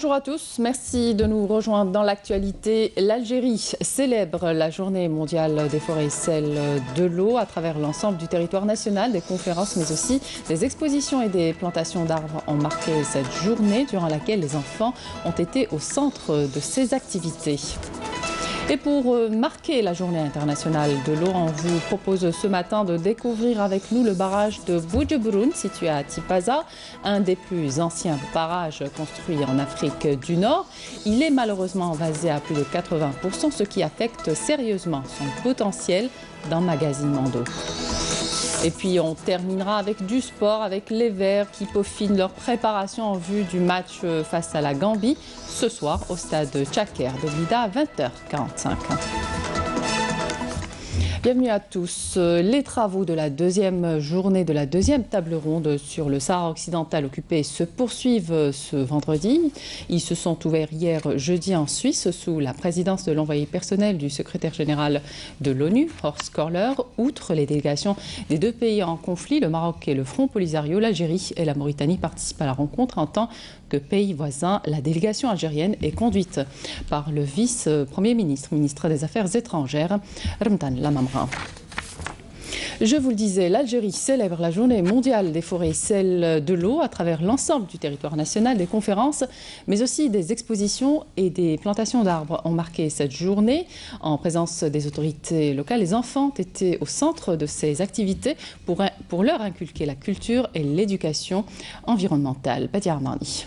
Bonjour à tous, merci de nous rejoindre dans l'actualité. L'Algérie célèbre la journée mondiale des forêts et celle de l'eau à travers l'ensemble du territoire national. Des conférences mais aussi des expositions et des plantations d'arbres ont marqué cette journée durant laquelle les enfants ont été au centre de ces activités. Et pour marquer la journée internationale de l'eau, on vous propose ce matin de découvrir avec nous le barrage de Boudjebroun, situé à Tipaza, un des plus anciens barrages construits en Afrique du Nord. Il est malheureusement envasé à plus de 80%, ce qui affecte sérieusement son potentiel d'emmagasinement d'eau. Et puis on terminera avec du sport, avec les Verts qui peaufinent leur préparation en vue du match face à la Gambie ce soir au stade Tchaker de Blida à 20h45. Bienvenue à tous. Les travaux de la deuxième journée de la deuxième table ronde sur le Sahara occidental occupé se poursuivent ce vendredi. Ils se sont ouverts hier jeudi en Suisse sous la présidence de l'envoyé personnel du secrétaire général de l'ONU, Horst Kohler. Outre les délégations des deux pays en conflit, le Maroc et le Front Polisario, l'Algérie et la Mauritanie participent à la rencontre en tant que pays voisin. La délégation algérienne est conduite par le vice-premier ministre, ministre des Affaires étrangères, Ramdan Lamamra. Je vous le disais, l'Algérie célèbre la journée mondiale des forêts et celle de l'eau à travers l'ensemble du territoire national. Des conférences, mais aussi des expositions et des plantations d'arbres ont marqué cette journée. En présence des autorités locales, les enfants étaient au centre de ces activités pour leur inculquer la culture et l'éducation environnementale. Badia Armani.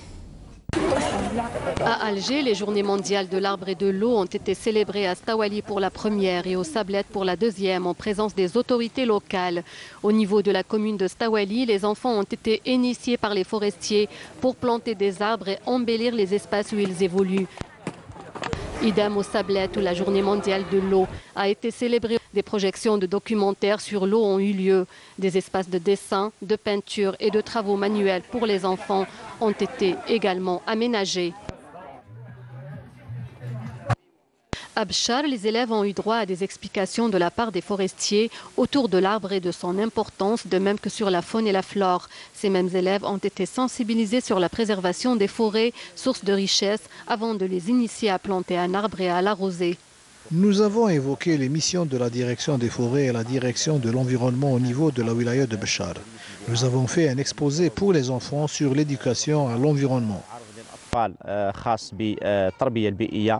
À Alger, les journées mondiales de l'arbre et de l'eau ont été célébrées à Stawali pour la première et au Sablette pour la deuxième en présence des autorités locales. Au niveau de la commune de Stawali, les enfants ont été initiés par les forestiers pour planter des arbres et embellir les espaces où ils évoluent. Idem au Sablette où la journée mondiale de l'eau a été célébrée. Des projections de documentaires sur l'eau ont eu lieu. Des espaces de dessin, de peinture et de travaux manuels pour les enfants ont été également aménagés. À Bchar, les élèves ont eu droit à des explications de la part des forestiers autour de l'arbre et de son importance, de même que sur la faune et la flore. Ces mêmes élèves ont été sensibilisés sur la préservation des forêts, source de richesse, avant de les initier à planter un arbre et à l'arroser. Nous avons évoqué les missions de la direction des forêts et la direction de l'environnement au niveau de la wilaya de Bchar. Nous avons fait un exposé pour les enfants sur l'éducation à l'environnement.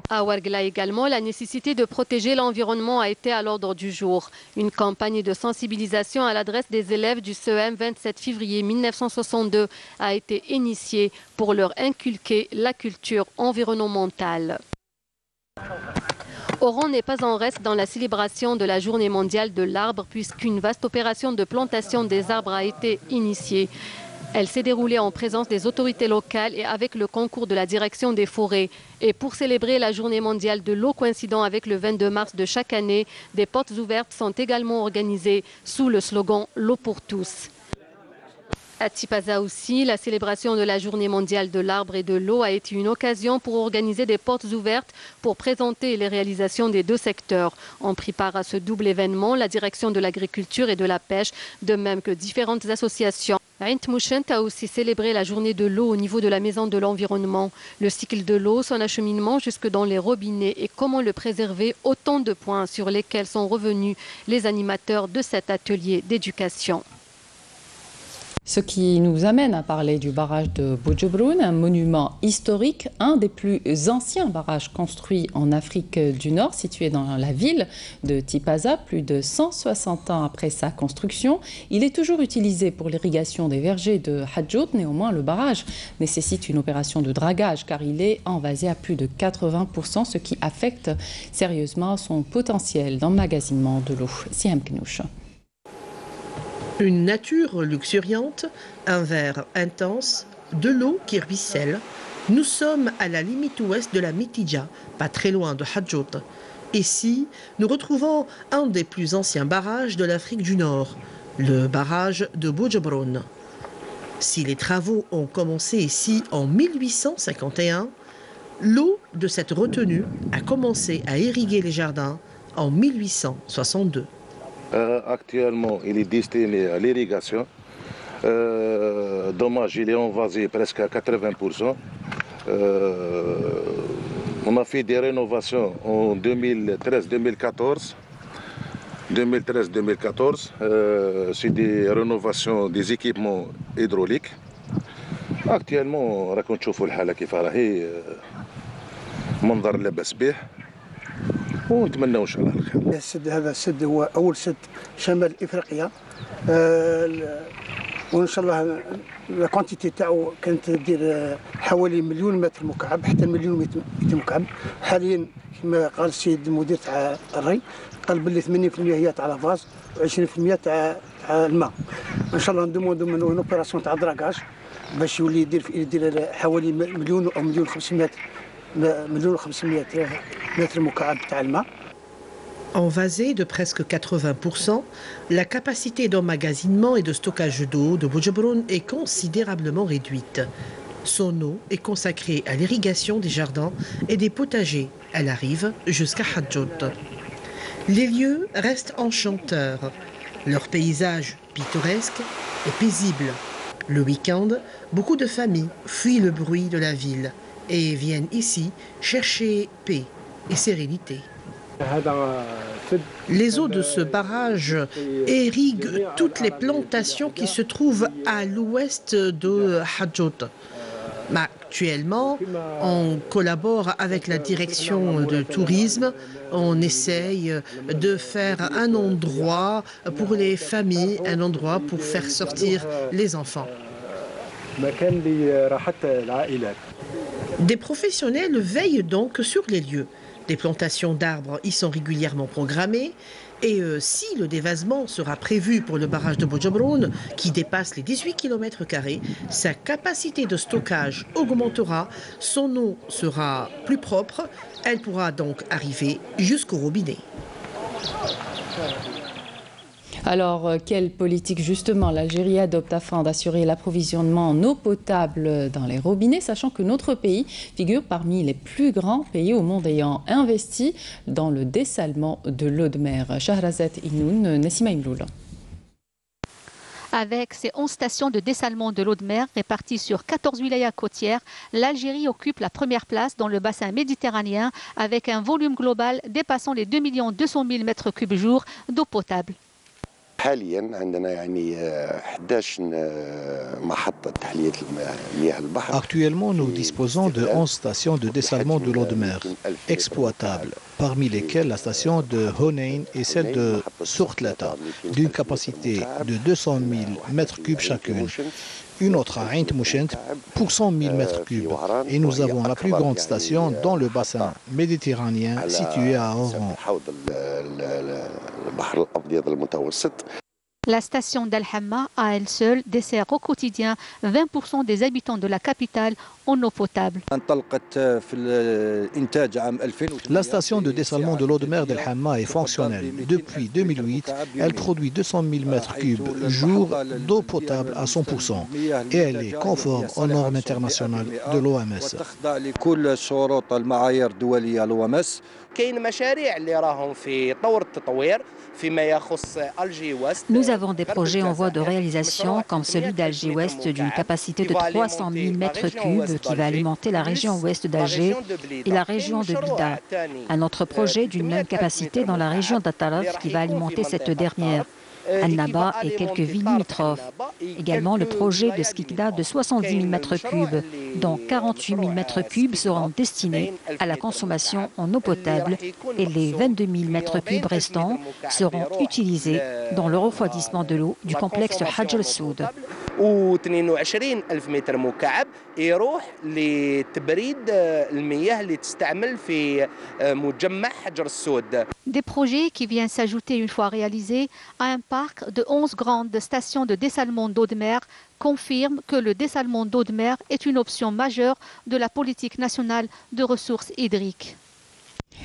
À Ouargla également, la nécessité de protéger l'environnement a été à l'ordre du jour. Une campagne de sensibilisation à l'adresse des élèves du CEM 27 février 1962 a été initiée pour leur inculquer la culture environnementale. Oran n'est pas en reste dans la célébration de la journée mondiale de l'arbre puisqu'une vaste opération de plantation des arbres a été initiée. Elle s'est déroulée en présence des autorités locales et avec le concours de la direction des forêts. Et pour célébrer la journée mondiale de l'eau coïncidant avec le 22 mars de chaque année, des portes ouvertes sont également organisées sous le slogan « L'eau pour tous ». À Tipaza aussi, la célébration de la journée mondiale de l'arbre et de l'eau a été une occasion pour organiser des portes ouvertes pour présenter les réalisations des deux secteurs. On prit part à ce double événement, la direction de l'agriculture et de la pêche, de même que différentes associations. Aint Mouchent a aussi célébré la journée de l'eau au niveau de la maison de l'environnement. Le cycle de l'eau, son acheminement jusque dans les robinets et comment le préserver, autant de points sur lesquels sont revenus les animateurs de cet atelier d'éducation. Ce qui nous amène à parler du barrage de Boudjebroun, un monument historique, un des plus anciens barrages construits en Afrique du Nord, situé dans la ville de Tipaza, plus de 160 ans après sa construction. Il est toujours utilisé pour l'irrigation des vergers de Hadjout. Néanmoins, le barrage nécessite une opération de dragage car il est envasé à plus de 80%, ce qui affecte sérieusement son potentiel d'emmagasinement de l'eau. Siam Knouch. Une nature luxuriante, un vert intense, de l'eau qui ruisselle. Nous sommes à la limite ouest de la Mitidja, pas très loin de Hadjout. Ici, nous retrouvons un des plus anciens barrages de l'Afrique du Nord, le barrage de Boudjebroun. Si les travaux ont commencé ici en 1851, l'eau de cette retenue a commencé à irriguer les jardins en 1862. Actuellement, il est destiné à l'irrigation. Dommage, il est envasé presque à 80%. On a fait des rénovations en 2013-2014. 2013-2014, c'est des rénovations des équipements hydrauliques. Actuellement راكم تشوفوا الحالة كيف راهي منظر لا بأس به ونتمنوا إن شاء الله الخير. السد هذا السد هو أول سد شمال إفريقيا وإن شاء الله الكونتيتي تاعو كانت تدير حوالي 1,000,000 متر مكعب حتى 1,000,000 متر مكعب. حاليا كما قال السيد المدير تاع الري قال باللي 80% هي تاع لافاز و20% تاع الماء. ان شاء الله ندوموندو منو اون اوبيراسيون تاع دراكاج باش يولي يدير حوالي 1,000,000 أو 1,500,000 متر مكعب تاع الماء. Envasée de presque 80%, la capacité d'emmagasinement et de stockage d'eau de Boudjabroun est considérablement réduite. Son eau est consacrée à l'irrigation des jardins et des potagers. Elle arrive jusqu'à Hadjout. Les lieux restent enchanteurs. Leur paysage pittoresque est paisible. Le week-end, beaucoup de familles fuient le bruit de la ville et viennent ici chercher paix et sérénité. Les eaux de ce barrage irriguent toutes les plantations qui se trouvent à l'ouest de Hadjout. Actuellement, on collabore avec la direction de tourisme. On essaye de faire un endroit pour les familles, un endroit pour faire sortir les enfants. Des professionnels veillent donc sur les lieux. Des plantations d'arbres y sont régulièrement programmées. Et si le dévasement sera prévu pour le barrage de Boudjabroun, qui dépasse les 18 km², sa capacité de stockage augmentera, son eau sera plus propre, elle pourra donc arriver jusqu'au robinet. Alors, quelle politique justement l'Algérie adopte afin d'assurer l'approvisionnement en eau potable dans les robinets, sachant que notre pays figure parmi les plus grands pays au monde ayant investi dans le dessalement de l'eau de mer. Shahrazad Inoun, Nassima Imloula. Avec ses 11 stations de dessalement de l'eau de mer réparties sur 14 wilayas côtières, l'Algérie occupe la première place dans le bassin méditerranéen avec un volume global dépassant les 2,2 millions m3 jour d'eau potable. Actuellement, nous disposons de 11 stations de dessalement de l'eau de mer exploitables, parmi lesquelles la station de Honein et celle de Sourtlata, d'une capacité de 200 000 m3 chacune. Une autre à Ain Mouchent pour 100 000 m3. Et nous avons la plus grande station dans le bassin méditerranéen situé à Oran. La station d'Al-Hamma, à elle seule, dessert au quotidien 20% des habitants de la capitale en eau potable. La station de dessalement de l'eau de mer d'Al-Hamma est fonctionnelle. Depuis 2008, elle produit 200 000 m3 jour d'eau potable à 100%. Et elle est conforme aux normes internationales de l'OMS. Nous avons des projets en voie de réalisation comme celui d'Alger Ouest d'une capacité de 300 000 m3 qui va alimenter la région ouest d'Alger et la région de Blida. Un autre projet d'une même capacité dans la région d'Ataraf qui va alimenter cette dernière. Annaba et quelques villes limitrophes. Également le projet de Skikda de 70 000 m3, dont 48 000 m3 seront destinés à la consommation en eau potable et les 22 000 m3 restants seront utilisés dans le refroidissement de l'eau du complexe Hadj al-Soud. و22,000 متر مكعب يروح لتبريد المياه اللي تستعمل في مجمع حجر السود. Des projets qui viennent s'ajouter une fois réalisés à un parc de 11 grandes stations de dessalement d'eau de mer confirment que le dessalement d'eau de mer est une option majeure de la politique nationale de ressources hydriques.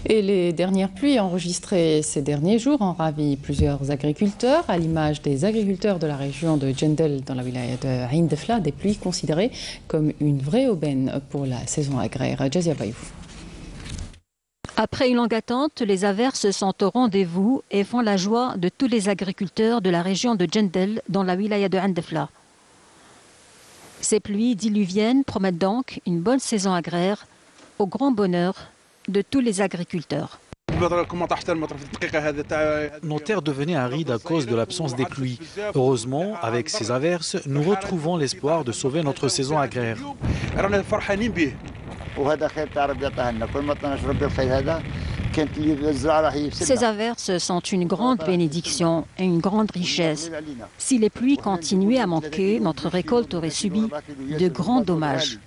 Et les dernières pluies enregistrées ces derniers jours ont ravi plusieurs agriculteurs, à l'image des agriculteurs de la région de Jendel dans la wilaya de Ain Defla, des pluies considérées comme une vraie aubaine pour la saison agraire. Jazia Bayou. Après une longue attente, les averses sont au rendez-vous et font la joie de tous les agriculteurs de la région de Jendel dans la wilaya de Ain Defla. Ces pluies diluviennes promettent donc une bonne saison agraire au grand bonheur de tous les agriculteurs. Nos terres devenaient arides à cause de l'absence des pluies. Heureusement, avec ces averses, nous retrouvons l'espoir de sauver notre saison agraire. Ces averses sont une grande bénédiction et une grande richesse. Si les pluies continuaient à manquer, notre récolte aurait subi de grands dommages.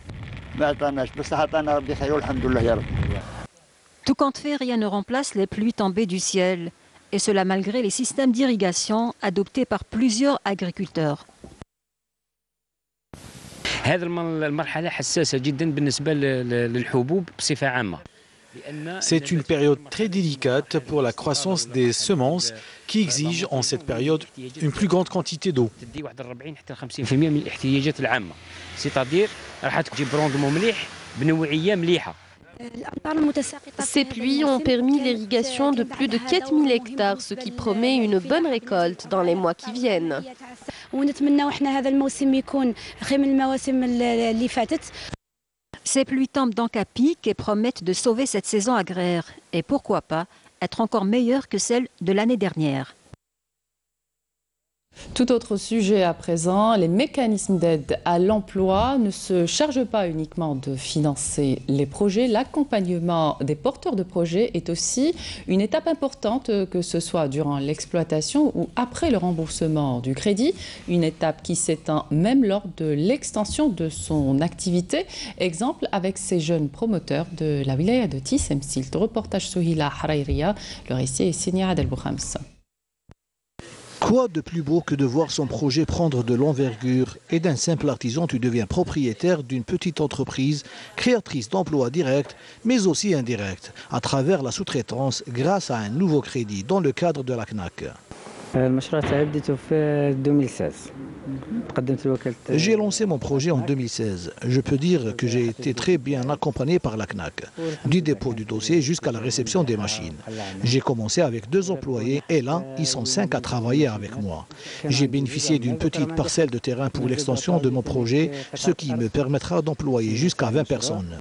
Tout compte fait, rien ne remplace les pluies tombées du ciel, et cela malgré les systèmes d'irrigation adoptés par plusieurs agriculteurs. C'est une période très délicate pour la croissance des semences qui exige en cette période une plus grande quantité d'eau. Ces pluies ont permis l'irrigation de plus de 4000 hectares, ce qui promet une bonne récolte dans les mois qui viennent. Ces pluies tombent donc à pic et promettent de sauver cette saison agraire. Et pourquoi pas être encore meilleure que celle de l'année dernière. Tout autre sujet à présent, les mécanismes d'aide à l'emploi ne se chargent pas uniquement de financer les projets. L'accompagnement des porteurs de projets est aussi une étape importante, que ce soit durant l'exploitation ou après le remboursement du crédit. Une étape qui s'étend même lors de l'extension de son activité. Exemple avec ces jeunes promoteurs de la wilaya de Tissemsilt. Reportage Souhila Harairia, le récit est signé Adel Boukhams. Quoi de plus beau que de voir son projet prendre de l'envergure et d'un simple artisan tu deviens propriétaire d'une petite entreprise créatrice d'emplois directs mais aussi indirects à travers la sous-traitance grâce à un nouveau crédit dans le cadre de la CNAC. J'ai lancé mon projet en 2016. Je peux dire que j'ai été très bien accompagné par la CNAC, du dépôt du dossier jusqu'à la réception des machines. J'ai commencé avec 2 employés et là, ils sont 5 à travailler avec moi. J'ai bénéficié d'une petite parcelle de terrain pour l'extension de mon projet, ce qui me permettra d'employer jusqu'à 20 personnes.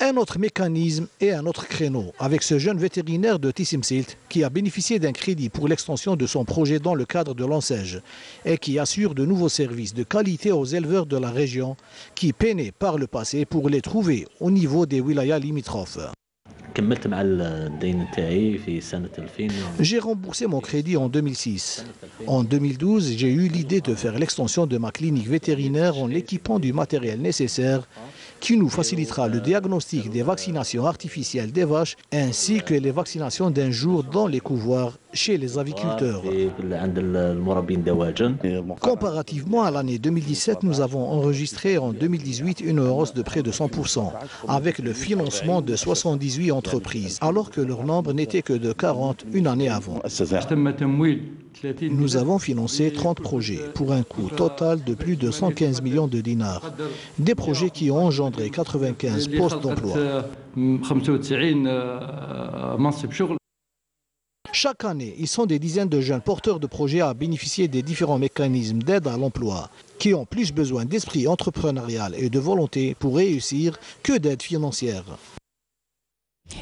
Un autre mécanisme et un autre créneau avec ce jeune vétérinaire de Tissemsilt qui a bénéficié d'un crédit pour l'extension de son projet dans le cadre de l'ANSEJ et qui assure de nouveaux services de qualité aux éleveurs de la région qui peinaient par le passé pour les trouver au niveau des wilayas limitrophes. J'ai remboursé mon crédit en 2006. En 2012, j'ai eu l'idée de faire l'extension de ma clinique vétérinaire en l'équipant du matériel nécessaire qui nous facilitera le diagnostic des vaccinations artificielles des vaches ainsi que les vaccinations d'un jour dans les couvoirs chez les aviculteurs. Comparativement à l'année 2017, nous avons enregistré en 2018 une hausse de près de 100% avec le financement de 78 entreprises alors que leur nombre n'était que de 40 une année avant. Nous avons financé 30 projets pour un coût total de plus de 115 millions de dinars. Des projets qui ont engendré 95 postes d'emploi. Chaque année, ils sont des dizaines de jeunes porteurs de projets à bénéficier des différents mécanismes d'aide à l'emploi qui ont plus besoin d'esprit entrepreneurial et de volonté pour réussir que d'aide financière.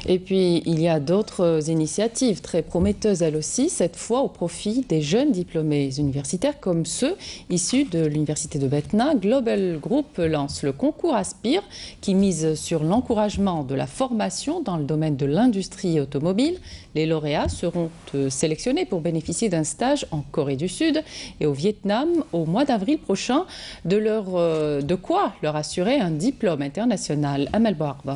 Et puis, il y a d'autres initiatives très prometteuses, elles aussi, cette fois au profit des jeunes diplômés universitaires comme ceux issus de l'université de Betna. Global Group lance le concours Aspire qui mise sur l'encouragement de la formation dans le domaine de l'industrie automobile. Les lauréats seront sélectionnés pour bénéficier d'un stage en Corée du Sud et au Vietnam au mois d'avril prochain, de quoi leur assurer un diplôme international. Amel Bouarba.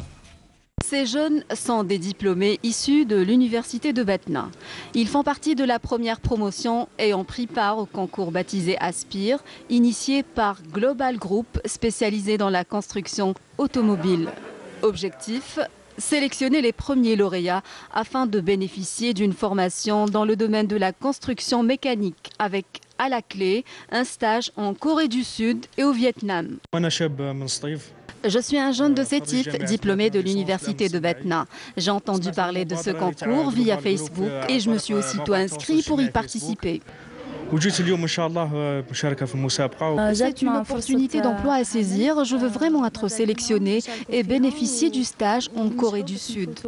Ces jeunes sont des diplômés issus de l'université de Betna. Ils font partie de la première promotion et ont pris part au concours baptisé Aspire, initié par Global Group, spécialisé dans la construction automobile. Objectif : sélectionner les premiers lauréats afin de bénéficier d'une formation dans le domaine de la construction mécanique avec à la clé un stage en Corée du Sud et au Vietnam. Je suis un jeune de Sétif, diplômé de l'université de Betna. J'ai entendu parler de ce concours via Facebook et je me suis aussitôt inscrit pour y participer. C'est une opportunité d'emploi à saisir. Je veux vraiment être sélectionnée et bénéficier du stage en Corée du Sud.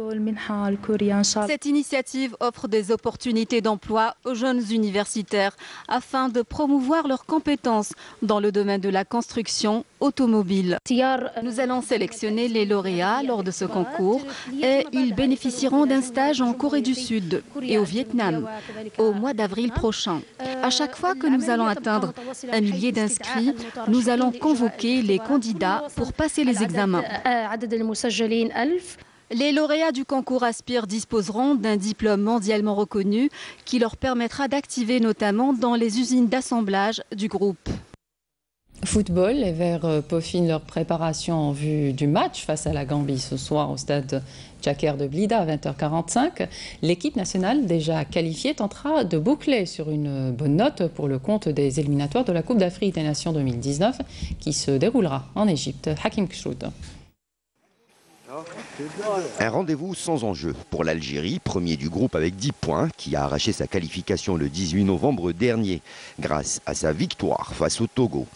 Cette initiative offre des opportunités d'emploi aux jeunes universitaires afin de promouvoir leurs compétences dans le domaine de la construction automobile. Nous allons sélectionner les lauréats lors de ce concours et ils bénéficieront d'un stage en Corée du Sud et au Vietnam au mois d'avril prochain. À chaque fois que nous allons atteindre 1 millier d'inscrits, nous allons convoquer les candidats pour passer les examens. Les lauréats du concours Aspire disposeront d'un diplôme mondialement reconnu qui leur permettra d'activer notamment dans les usines d'assemblage du groupe. Football, les Verts peaufinent leur préparation en vue du match face à la Gambie ce soir au stade Tchaker de Blida à 20h45. L'équipe nationale déjà qualifiée tentera de boucler sur une bonne note pour le compte des éliminatoires de la Coupe d'Afrique des Nations 2019 qui se déroulera en Égypte. Hakim Kshroud. Un rendez-vous sans enjeu pour l'Algérie, premier du groupe avec 10 points, qui a arraché sa qualification le 18 novembre dernier grâce à sa victoire face au Togo.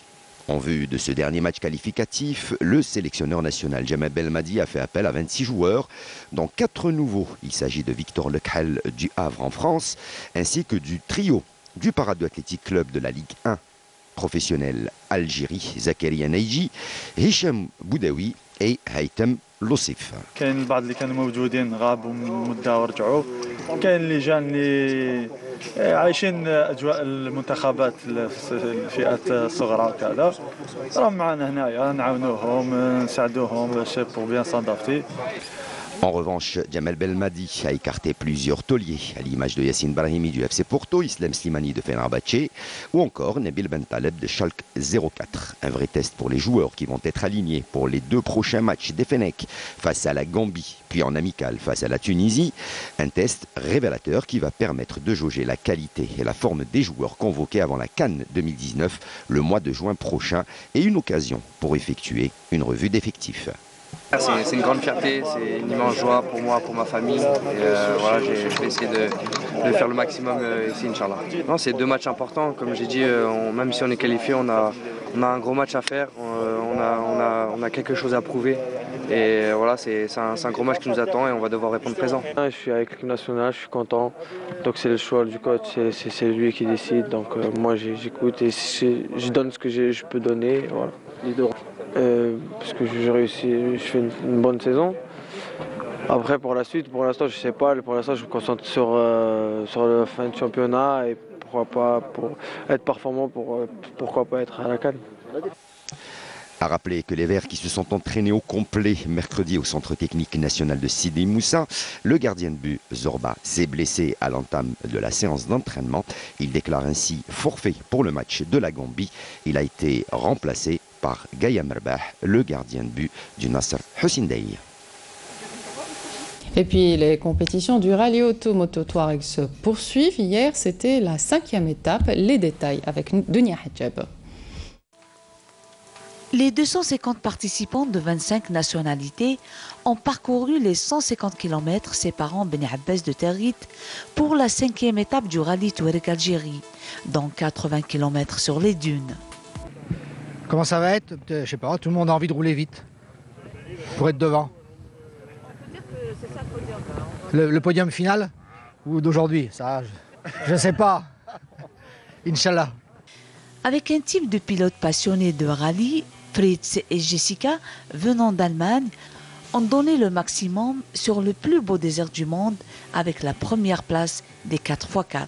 En vue de ce dernier match qualificatif, le sélectionneur national Djemal Belmadi a fait appel à 26 joueurs, dont 4 nouveaux. Il s'agit de Victor Lekhel du Havre en France, ainsi que du trio du Paradou Athletic Club de la Ligue 1 professionnelle Algérie, Zakaria Neidji, Hicham Boudaoui et Haitham Lossif. كاين البعض اللي كانوا موجودين غابوا مده ورجعوا كاين اللي جان اللي عايشين اجواء المنتخبات في الفئات الصغرى كذا راهم معنا هنايا نعاونوهم نساعدوهم باش pour bien s'adapter. En revanche, Djemal Belmadi a écarté plusieurs tauliers, à l'image de Yassine Brahimi du FC Porto, Islam Slimani de Fenerbahçe ou encore Nabil Bentaleb de Schalke 04. Un vrai test pour les joueurs qui vont être alignés pour les 2 prochains matchs des Fennecs face à la Gambie, puis en amical face à la Tunisie. Un test révélateur qui va permettre de jauger la qualité et la forme des joueurs convoqués avant la CAN 2019 le mois de juin prochain et une occasion pour effectuer une revue d'effectifs. C'est une grande fierté, c'est une immense joie pour moi, pour ma famille. Et voilà, je vais essayer de faire le maximum ici, Inch'Allah. Non, c'est 2 matchs importants. Comme j'ai dit, même si on est qualifié, on a un gros match à faire. On a quelque chose à prouver. Et voilà, c'est un gros match qui nous attend et on va devoir répondre présent. Je suis avec l'équipe nationale, je suis content. Donc c'est le choix du coach, c'est lui qui décide. Donc moi j'écoute et je donne ce que je peux donner. Voilà. Parce que j'ai réussi, je fais une bonne saison. Après pour la suite, pour l'instant je sais pas, pour l'instant je me concentre sur la fin de championnat et pourquoi pas pour être performant, pourquoi pas être à la CAN. À rappeler que les Verts qui se sont entraînés au complet mercredi au centre technique national de Sidi Moussa, le gardien de but Zorba s'est blessé à l'entame de la séance d'entraînement. Il déclare ainsi forfait pour le match de la Gambie. Il a été remplacé par Gaïa Merbah, le gardien de but du Nasser Hussein Dey. Et puis les compétitions du rallye auto moto Touareg se poursuivent. Hier, c'était la 5e étape. Les détails avec Dunia Hadjab. Les 250 participants de 25 nationalités ont parcouru les 150 km séparant Beni Abbas de Territ pour la 5e étape du rallye Touareg Algérie, dont 80 km sur les dunes. Comment ça va être? Je sais pas, tout le monde a envie de rouler vite pour être devant. Le podium final ou d'aujourd'hui, ça, je ne sais pas. Inch'Allah. Avec un type de pilotes passionnés de rallye, Fritz et Jessica, venant d'Allemagne, ont donné le maximum sur le plus beau désert du monde avec la première place des 4x4.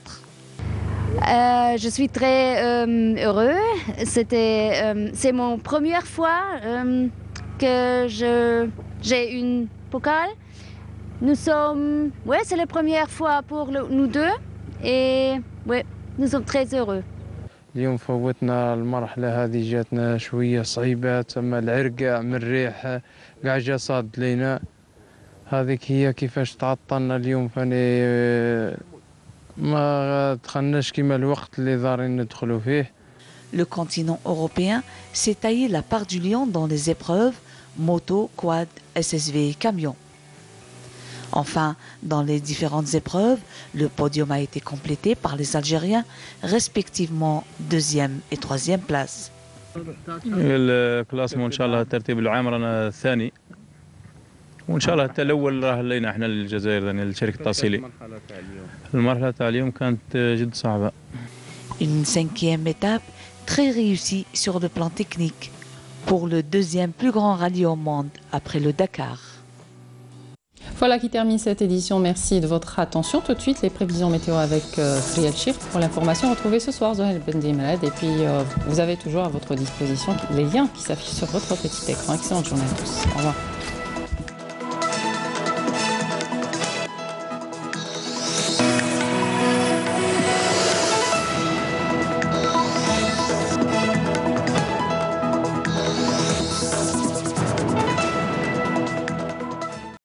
Je suis très heureux. C'est mon première fois que j'ai une pokal. C'est la première fois pour nous deux et nous sommes très heureux. اليوم فوتنا المرحلة هذه جاتنا شوية صعيبة تم العرق من الريح قاع جا صاد لينا هذيك هي كيفاش تعطلنا اليوم فاني ما دخلناش كيما الوقت اللي دارين ندخلوا فيه. Le continent européen s'est taillé la part du lion dans les épreuves moto, quad, SSV et camion. Enfin, dans les différentes épreuves, le podium a été complété par les Algériens, respectivement 2e et 3e place. الكلاسمون ان شاء الله الترتيب العام رانا الثاني وان شاء الله حتى الاول راه لينا احنا للجزائر الشريك التأصيلي. المرحله تاع اليوم كانت جد صعبه. Une 5e étape très réussie sur le plan technique pour le 2e plus grand rallye au monde après le Dakar. Voilà qui termine cette édition. Merci de votre attention. Tout de suite, les prévisions météo avec Friel Chir. Pour l'information, retrouvez ce soir Zohel Bendimalad. Et puis, vous avez toujours à votre disposition les liens qui s'affichent sur votre petit écran. Excellente journée à tous. Au revoir.